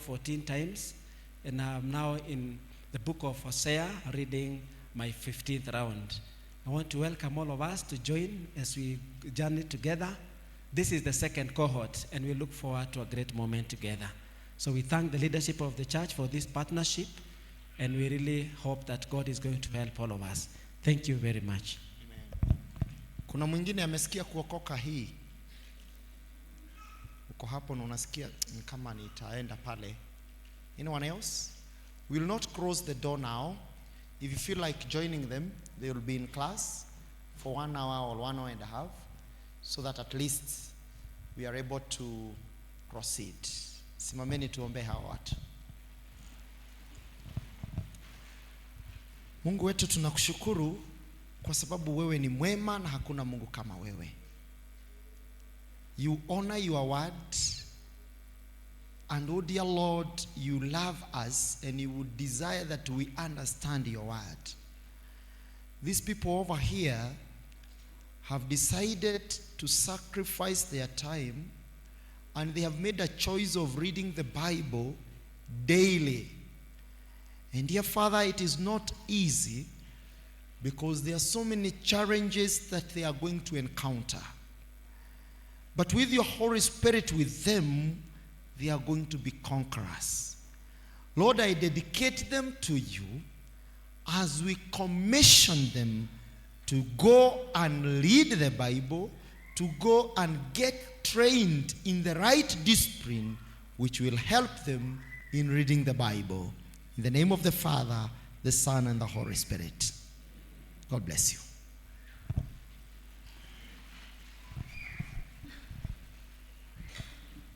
14 times, and I'm now in the book of Hosea reading my 15th round. I want to welcome all of us to join as we journey together. This is the second cohort, and we look forward to a great moment together. So we thank the leadership of the church for this partnership, and we really hope that God is going to help all of us. Thank you very much. Amen. Kuna mwingine amesikia kuokoka hii. Uko hapo na unasikia kama nitaenda pale. Anyone else? We will not close the door now. If you feel like joining them, they will be in class for 1 hour or 1 hour and a half, so that at least we are able to proceed. Simameni tuombe hawa watu. Mungu wetu, tunakushukuru kwa sababu wewe ni mwema na hakuna Mungu kama wewe. You honor your word, and oh dear Lord, you love us and you would desire that we understand your word. These people over here have decided to sacrifice their time, and they have made a choice of reading the Bible daily. And dear Father, it is not easy because there are so many challenges that they are going to encounter. But with your Holy Spirit with them, they are going to be conquerors. Lord, I dedicate them to you as we commission them to go and read the Bible, to go and get trained in the right discipline which will help them in reading the Bible. In the name of the Father, the Son, and the Holy Spirit. God bless you.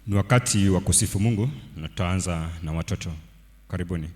Ni wakati wa kusifu Mungu, na tutaanza na watoto. Karibuni.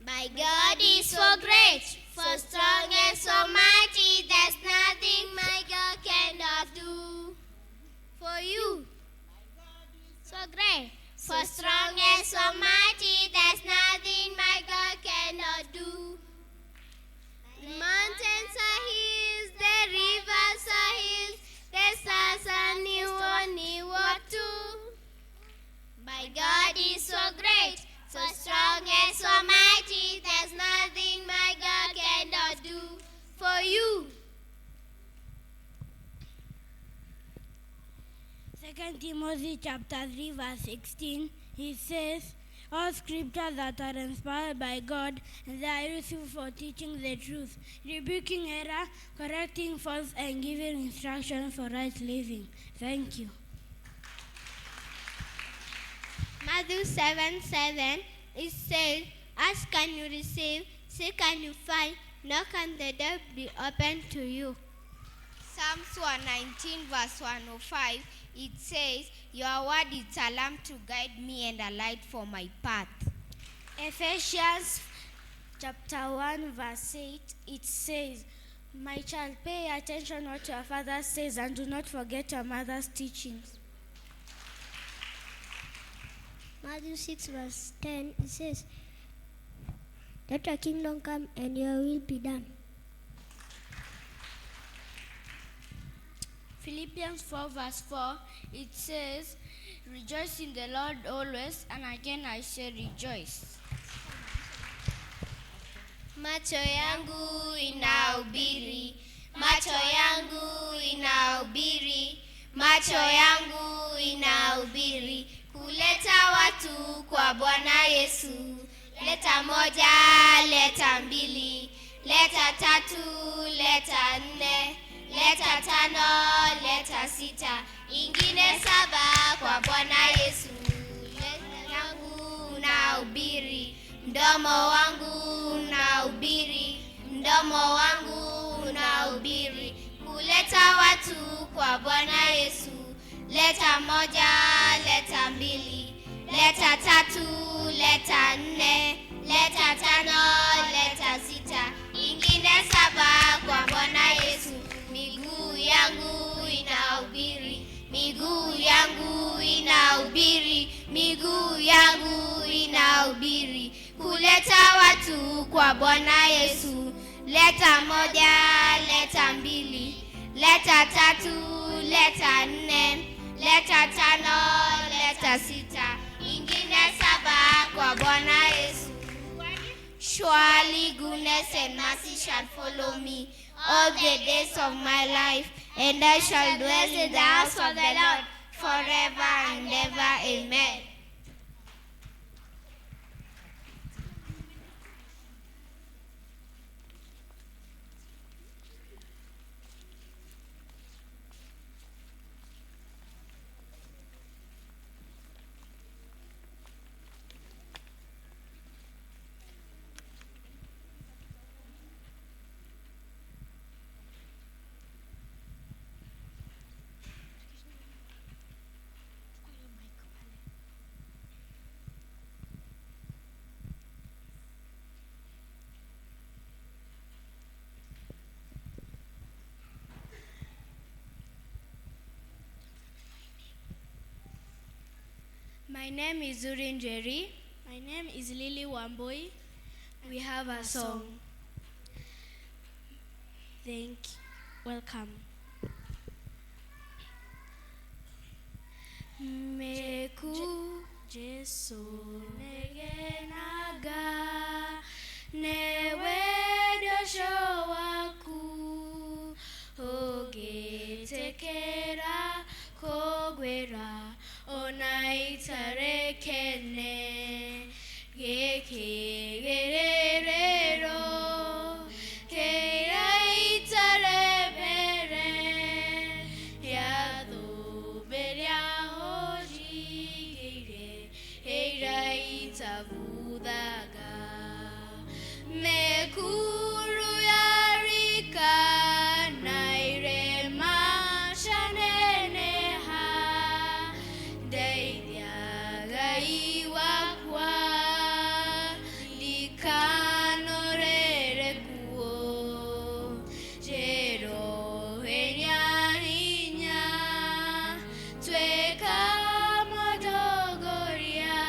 My God is so great, so strong and so mighty, there's nothing my God cannot do. For you, so great, so strong and so mighty, there's nothing my God cannot do. The mountains are His, the rivers are His, the stars are new, only what to. My God is so great, so strong and so mighty, there's nothing my God cannot do. For you. 2 Timothy chapter 3 verse 16, he says, all scriptures that are inspired by God, and they are useful for teaching the truth, rebuking error, correcting faults, and giving instruction for right living. Thank you. Matthew 7:7, it says, ask and you receive, seek and you find, knock and the door be opened to you. Psalms 119 verse 105, it says, your word is a lamp to guide me and a light for my path. Ephesians chapter 1 verse 8, it says, my child, pay attention to what your father says and do not forget your mother's teachings. Matthew 6 verse 10, it says, let your kingdom come and your will be done. Philippians 4 verse 4, it says, rejoice in the Lord always, and again I say rejoice. Macho yangu inahubiri, macho yangu inahubiri, macho yangu inahubiri, kuleta watu kwa Bwana Yesu. Leta moja, leta mbili, leta tatu, leta nne, leta tano, leta sita, ingine 7 kwa Bwana Yesu. Leta yangu nahubiri, mdomo wangu nahubiri, mdomo wangu nahubiri, kuleta watu kwa Bwana Yesu. Leta moja, leta mbili, leta tatu, leta nne, leta tano, leta sita, ingine ingine 7 kwa Bwana Yesu. Miguu yangu inahubiri, miguu yangu inahubiri, miguu yangu inahubiri, kuleta watu kwa Bwana Yesu. Leta 1, leta 2, leta 3, leta 4, leta 5, leta 6, ingine 7 kwa Bwana Yesu. Surely goodness and mercy shall follow me all the days of my life, and I shall dwell in the house of the Lord forever and ever. Amen. My name is Zurin Jerry. My name is Lily Wamboi. We have a song. Thank you. Welcome. Meku Jesu negenaga newe dosho waku ogetekera kogwera onaitarekene gekegerero keiraitarebere yadoberia hojigire eiraitabudaga mekuru yarika nairema shaneneha deidiagaiwakwa dikanorere kuo jero enyahinya tweka modogoria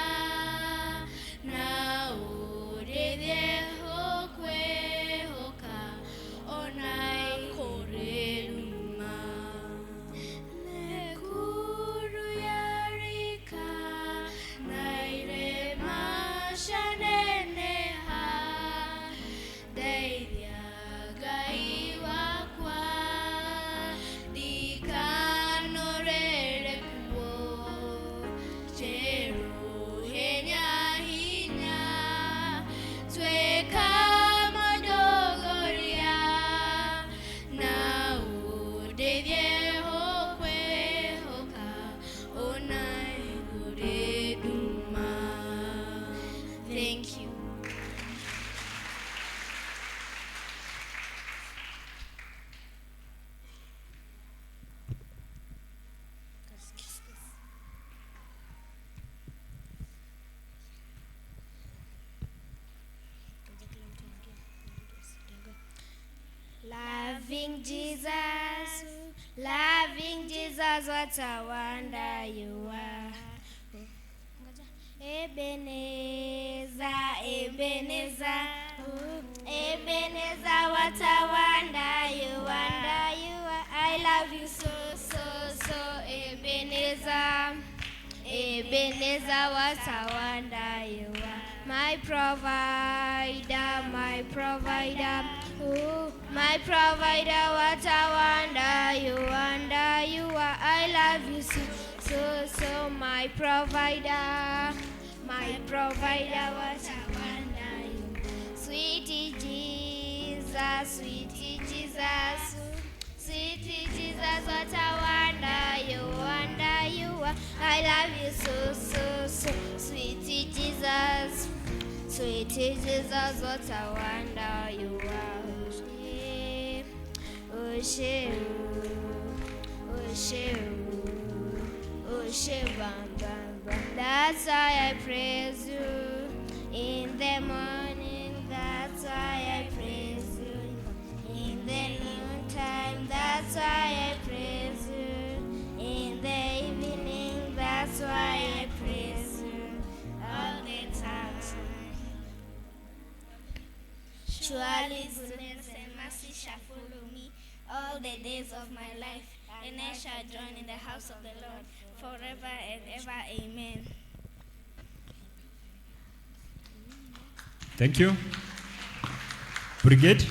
na uredeho kwehoka onai koreluma nekuru yarika nairema shaneneha deidiagaiwakwa dikanorere kuo jero enyahinya tweka modogoria na udedieho kwehoka onai kureduma. Thank you. Loving Jesus, what a wonder you are. Ebenezer, Ebenezer, Ebenezer, what a wonder you are. I love you so, so, so, Ebenezer. Ebenezer, what a wonder you are. My provider, my provider. Oh, my provider, what a wonder you are. I love you so, so, so, my provider, what a wonder you are. Sweetie Jesus, sweetie Jesus, sweetie Jesus, what a wonder you are. I love you so, so, so, sweetie Jesus, sweetie Jesus, what a wonder you are. Oshe, Oshe, Oshe, bam, bam, bam. That's why I praise you in the morning. That's why I praise you. that's why I praise you. In the evening, that's why I praise you. All the time. Surely goodness and mercy shall follow me all the days of my life, and I shall join in the house of the Lord forever and ever. Amen. Thank you. Brigade.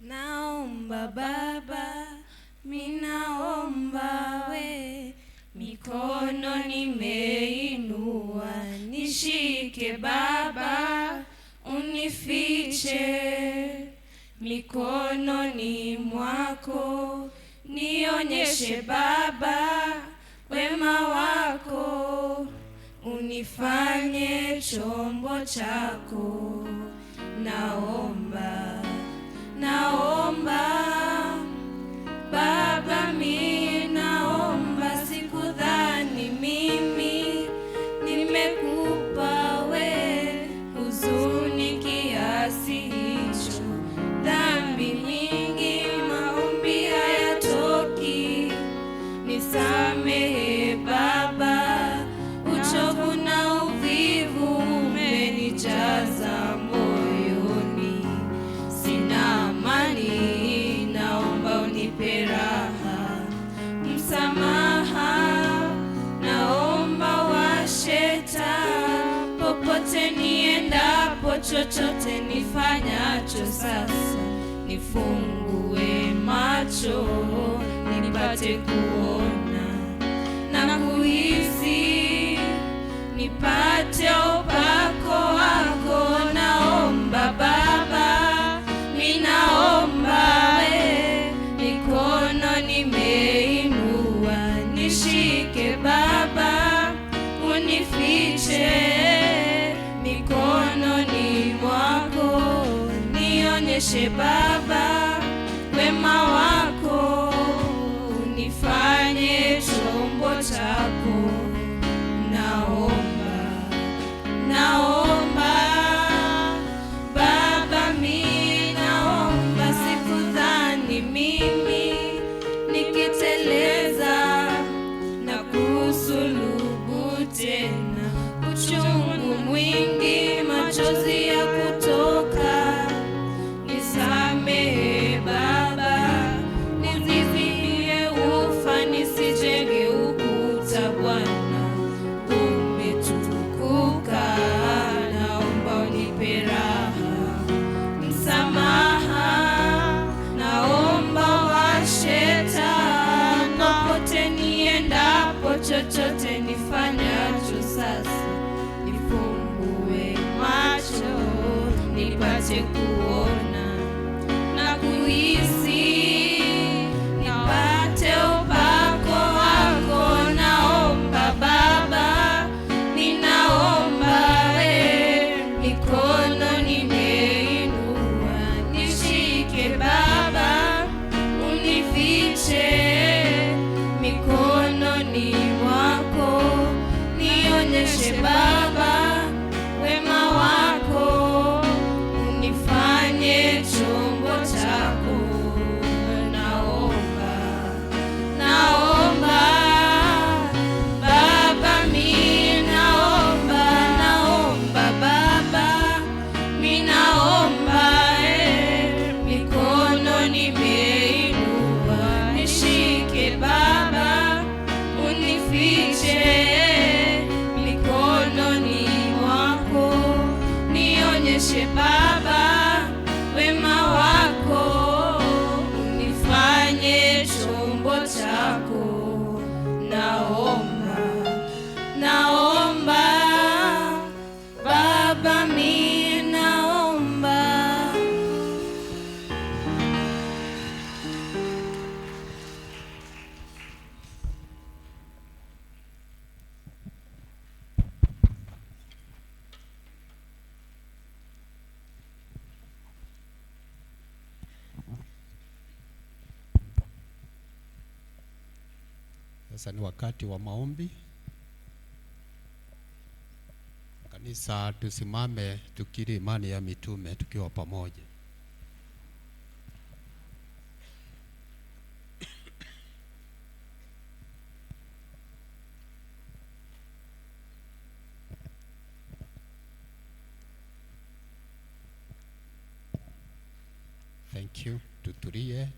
Naomba Baba, minaomba we, mikono nimeinua, nishike Baba, unifiche mikononi mwako, nionyeshe Baba wema wako, unifanye chombo chako. Naomba Baba, mimi naomba, sikudhani mimi nimekupa we huzuni kiasi hicho, dhambi nyingi maombi hayatoki, nisamehe Baba, uchovu na uvivu umenijaza moyoni, sina amani, naomba unipe raha, msamaha naomba washeta, popote niendapo, chochote nifanyacho sasa, nifungue macho nipate kuona na kuhisi, nipate upako wako. Naomba Baba, minaomba we, mikono nimeinua, nishike Baba, unifiche mikononi mwako, nionyeshe Baba wema wako, unifanye chombo chako. Naomba Baba, mimi naomba, sikudhani mimi nikiteleza na kusulubu tena, uchungu mwingi, machozi ya kutoka, nisamehe Baba, nizidhie ufa, nisijenge ukuta Bwana, umetukuka, naomba unipe raha, msamaha naomba washeta, popote niendapo, chochote nifanyacho sasa, nifungue macho nipate kuona na kuhisi, nipate upako wako. Naomba Baba, ninaomba we, mikono nimeinua, nishike Baba, unifiche mikononi mwako, nionyeshe Baba wema wako, unifanye chombo chako. Naomba Baba, mimi naomba Baba, mimi naomba mikono nimeinua, nishike Baba, unifiche mikononi mwako, nionyeshe Baba wema wako, Sasa ni wakati wa maombi. Kanisa, tusimame tukiri imani ya mitume tukiwa pamoja. Thank you. Tutulie.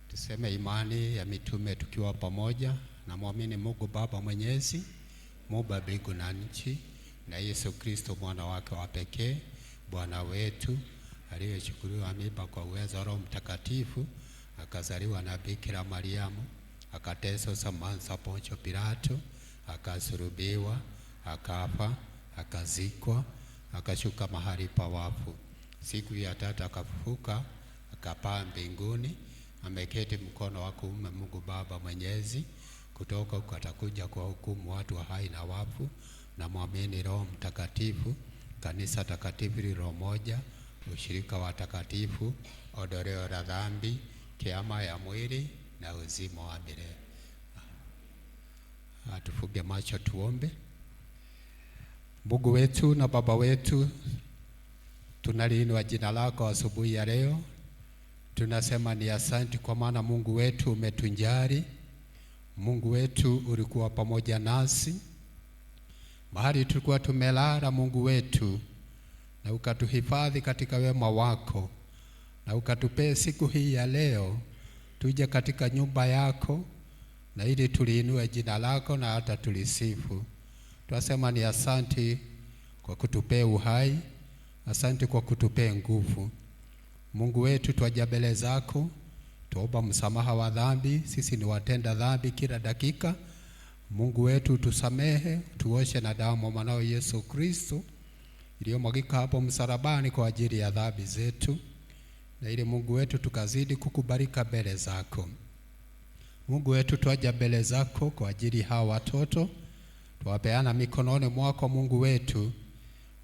Tuseme imani ya mitume tukiwa pamoja. Na muamini Mungu Baba Mwenyezi, Muumba mbingu na nchi, na Yesu Kristo mwana wake wa pekee, Bwana wetu, aliyechukuliwa mimba kwa uwezo wa Roho Mtakatifu, akazaliwa na Bikira Mariamu, akateswa zamani za Poncio Pilato, akasulubiwa, akafa, akazikwa, akashuka mahali pa wafu. Siku ya tatu akafufuka, akapaa mbinguni, ameketi mkono wa kuume Mungu Baba Mwenyezi. Kutoka huko atakuja kwa hukumu watu wa hai na wafu. Na muamini Roho Mtakatifu, kanisa takatifu lililo moja, ushirika wa takatifu, ondoleo la dhambi, kiama ya mwili na uzima wa milele. Tufunge macho tuombe. Mungu wetu na Baba wetu, tunaliinua jina lako asubuhi ya leo. Tunasema ni asante kwa maana Mungu wetu umetunjali. Mungu wetu ulikuwa pamoja nasi mahali tulikuwa tumelala, Mungu wetu, na ukatuhifadhi katika wema wako, na ukatupea siku hii ya leo tuje katika nyumba yako, na ili tuliinue jina lako na hata tulisifu. Tunasema ni asante kwa kutupea uhai, asante kwa kutupea nguvu. Mungu wetu, twaja mbele zako, tuomba msamaha wa dhambi. Sisi ni watenda dhambi kila dakika. Mungu wetu, tusamehe, tuoshe na damu ya mwanao Yesu Kristo iliyomwagika hapo msalabani kwa ajili ya dhambi zetu, na ili Mungu wetu tukazidi kukubarika mbele zako. Mungu wetu, twaja mbele zako kwa ajili hawa watoto, tuwapeana mikononi mwako. Mungu wetu,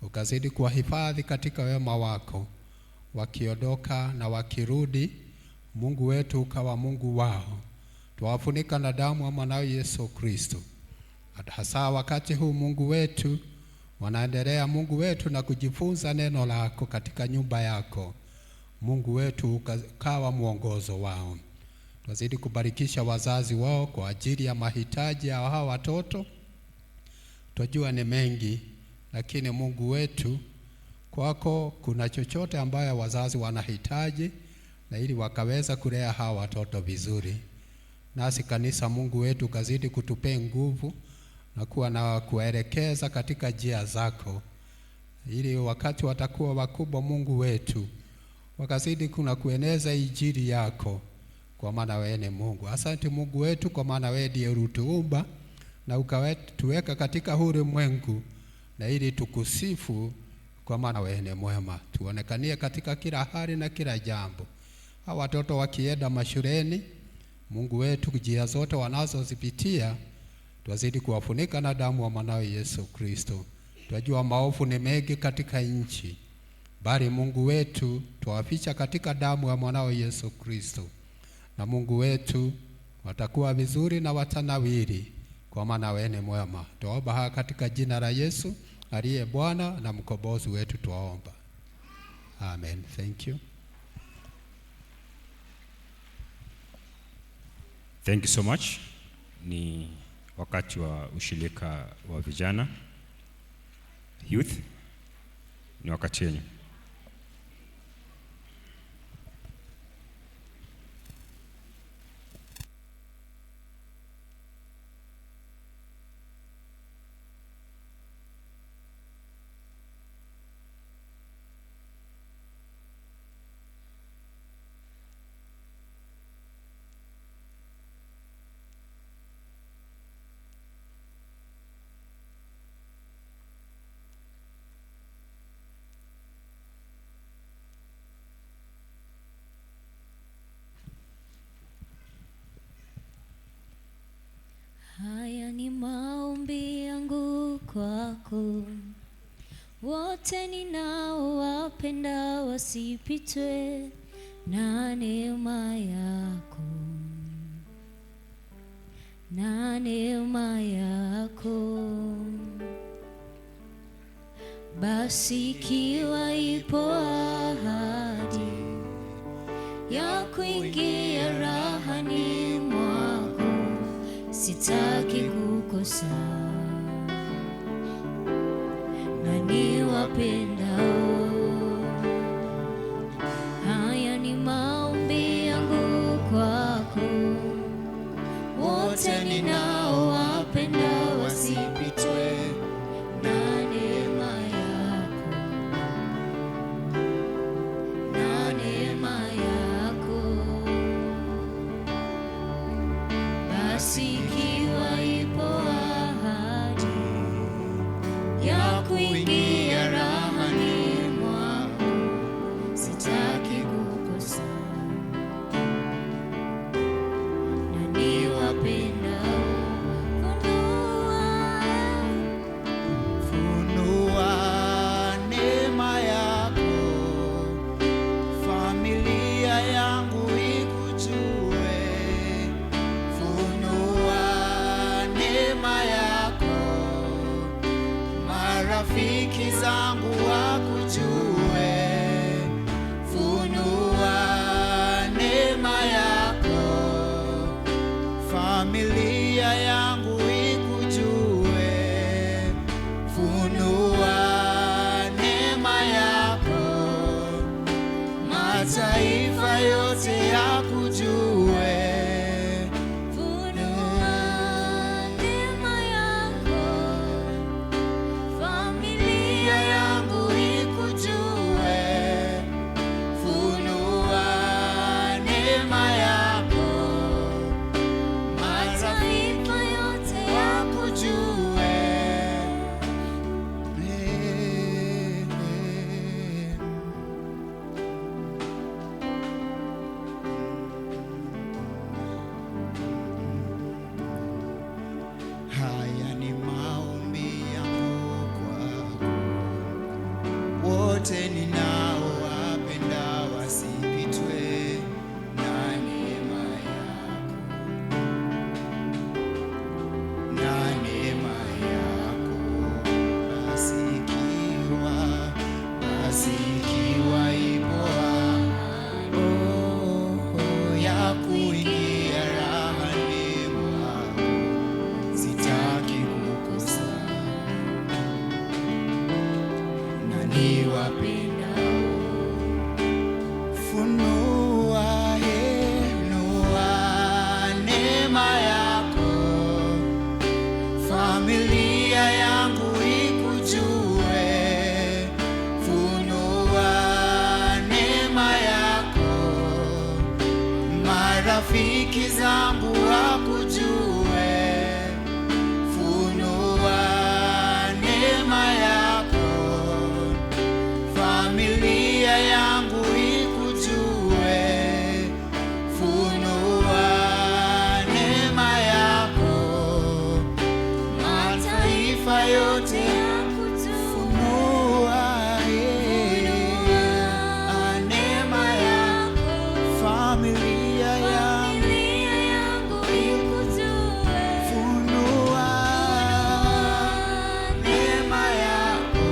ukazidi kuwahifadhi katika wema wako, wakiondoka na wakirudi. Mungu wetu, ukawa Mungu wao, tuwafunika na damu ya mwanao Yesu Kristo. Hasa wakati huu Mungu wetu wanaendelea, Mungu wetu, na kujifunza neno lako katika nyumba yako. Mungu wetu, ukawa mwongozo wao. Twazidi kubarikisha wazazi wao kwa ajili ya mahitaji ya hawa watoto. Twajua ni mengi, lakini Mungu wetu, kwako kuna chochote ambayo wazazi wanahitaji, na ili wakaweza kulea hawa watoto vizuri. Nasi kanisa, Mungu wetu, kazidi kutupea nguvu na kuwa na kuelekeza katika njia zako, ili wakati watakuwa wakubwa, Mungu wetu, wakazidi kuna kueneza injili yako, kwa maana wewe ni Mungu. Asante Mungu wetu, kwa maana wewe ndiye ulituumba na ukatuweka katika ulimwengu, na ili tukusifu, kwa maana wewe ni mwema. Tuonekanie katika kila hali na kila jambo. Hawa watoto wakienda mashuleni, Mungu wetu, njia zote wanazozipitia, twazidi kuwafunika na damu ya mwanao Yesu Kristo. Twajua maovu ni mengi katika nchi, bali Mungu wetu, twawaficha katika damu ya mwanao Yesu Kristo. Na Mungu wetu, watakuwa vizuri na watanawiri, kwa maana wewe ni mwema. Tuomba haya katika jina la Yesu aliye Bwana na mkombozi wetu, tuomba. Amen. Thank you. Thank you so much. Ni wakati wa ushirika wa vijana, youth. Ni wakati yenu. Haya ni maombi yangu kwako, wote ninaowapenda wasipitwe na neema yako. na neema yako. Basi ikiwa ipo ahadi ya kuingia rahani mwako, sitaki kukosa. Na niwapendao, haya ni maombi yangu kwako. Wote ninaowapenda wasipitwe na neema yako, na neema yako. Basi ikiwa ipo ahadi ya kuingia rahani mwako, sitaki kukosa. Na niwapendao, Funua neema yako, familia yangu ikujue. Funua neema yako, marafiki zangu wakujue. Funua neema yako, familia yangu ikujue. Funua neema yako, mataifa yote yakujue. funua neema yako, familia yangu ikujue. Funua neema yako, Mataifa yote wakujue. Haya ni maombi yangu kwako. Wote ninaowapenda wasipitwe na neema yako, na neema yako. Basi ikiwa ipo ahadi ya kuingia rahani mwako, sitaki kukosa. Na niwapendao, funua neema yako, familia yangu ikujue. Funua neema yako, marafiki zangu wakujue. Funua neema yako, familia yangu ikujue. Funua neema yako, mataifa yote funua neema yako, familia yangu funua neema yako,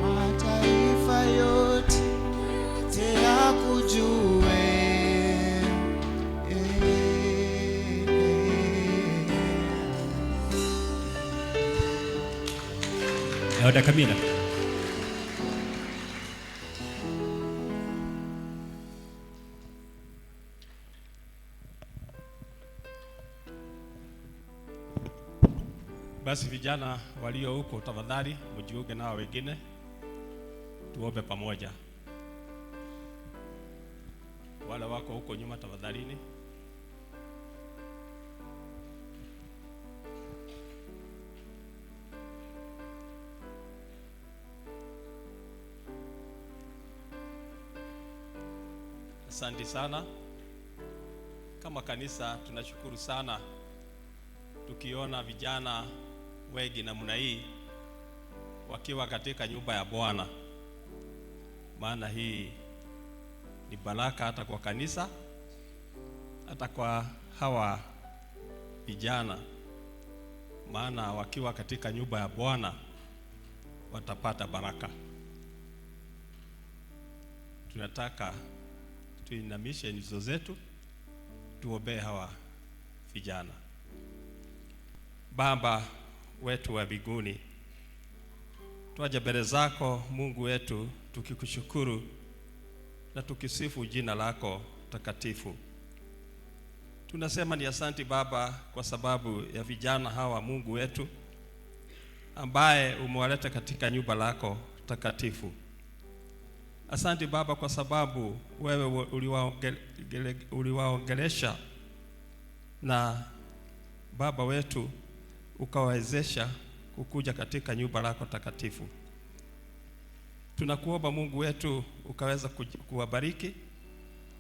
mataifa yote yakujue. Elder Kamila. Basi vijana walio huko, tafadhali mjiunge nao wengine, tuombe pamoja. Wale wako huko nyuma, tafadhalini. Asante sana. Kama kanisa tunashukuru sana tukiona vijana wengi namna hii wakiwa katika nyumba ya Bwana. Maana hii ni baraka hata kwa kanisa, hata kwa hawa vijana maana wakiwa katika nyumba ya Bwana watapata baraka. Tunataka tuinamishe nyuso zetu, tuombee hawa vijana. Baba wetu wa mbinguni, twaje mbele zako Mungu wetu tukikushukuru na tukisifu jina lako takatifu. Tunasema ni asante Baba kwa sababu ya vijana hawa Mungu wetu ambaye umewaleta katika nyumba lako takatifu. Asante Baba kwa sababu wewe uliwaongelesha na Baba wetu ukawawezesha kukuja katika nyumba lako takatifu. Tunakuomba Mungu wetu ukaweza kuwabariki,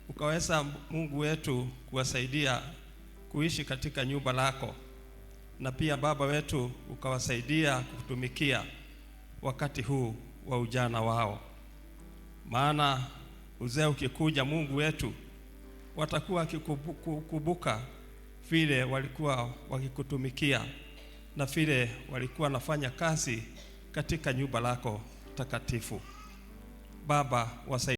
ukaweza Mungu wetu kuwasaidia kuishi katika nyumba lako, na pia Baba wetu ukawasaidia kutumikia wakati huu wa ujana wao. Maana uzee ukikuja Mungu wetu watakuwa wakikumbuka vile walikuwa wakikutumikia na vile walikuwa nafanya kazi katika nyumba lako takatifu. Baba, wasaidie